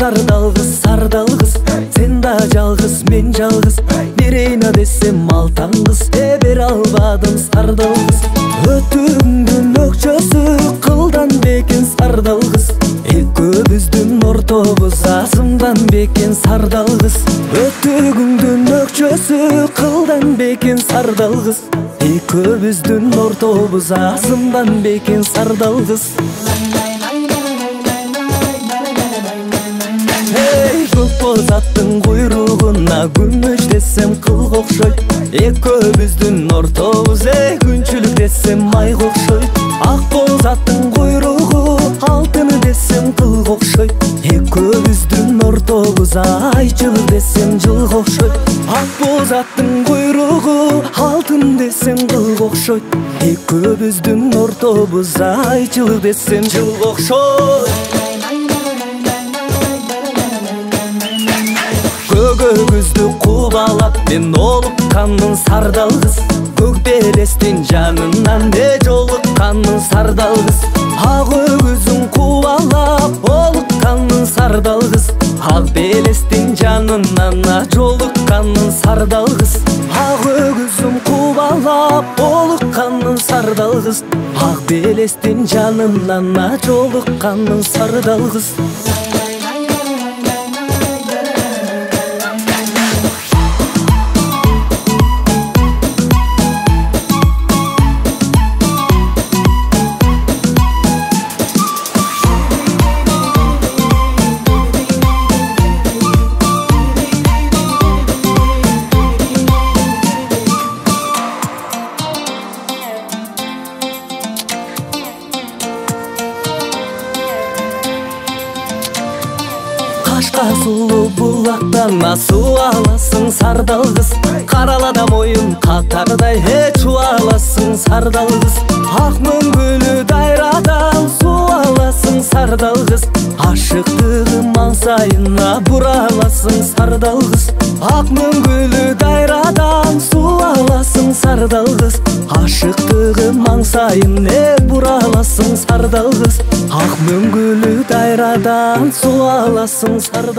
сардал кыз, сен да жалгыз, мен жалгыз. Берейин десем алтан кыз, бере албадым сардал кыз. Өтүңдүн өкчөсү кылдан бекен сардал кыз. Экөөбүздүн ортобуз азымдан бекен сардал кыз. Өтүгүңдүн өкчөсү кылдан бекен сардал кыз. Экөөбүздүн ортобуз азымдан бекен сардал кыз. Көк боз аттын куйругуна күмүш десем кылга окшойт. Экөөбүздүн ортобуз күнчүлүк десем майга окшойт. Ак боз аттын куйругу алтын десем кылга окшойт. Экөөбүздүн ортобуз айчылык десем жылга окшойт. Ак боз аттын куйругу алтын десем кылга окшойт. Экөөбүздүн ортобуз айчылык десем жылга окшойт. Көгөбүздү кубалап мен олукканмын сардал кыз. Көк белестин жанынан жолукканмын сардал кыз. Ак өгүзүн кубалап олукканмын сардал кыз. Ак белестин жанынан жолукканмын сардал кыз. Ак өгүзүн кубалап олукканмын сардал кыз. Ак белестин жанынан жолукканмын сардал кыз. Кашка сулуу булактан суу аласың сардал кыз. Каралада моюн катардай чубаласың сардал кыз. Ак мөңгүлүү дайрадан суу аласың сардал кыз. Ашыктыгым маңсайына бураласың сардал кыз. Ак мөңгүлүү дайрадан суу аласың сардал кыз. Ашыктыгым маңсайына бураласың сардал кыз. Ак мөңгүлүү дайрадан суу аласың сардал.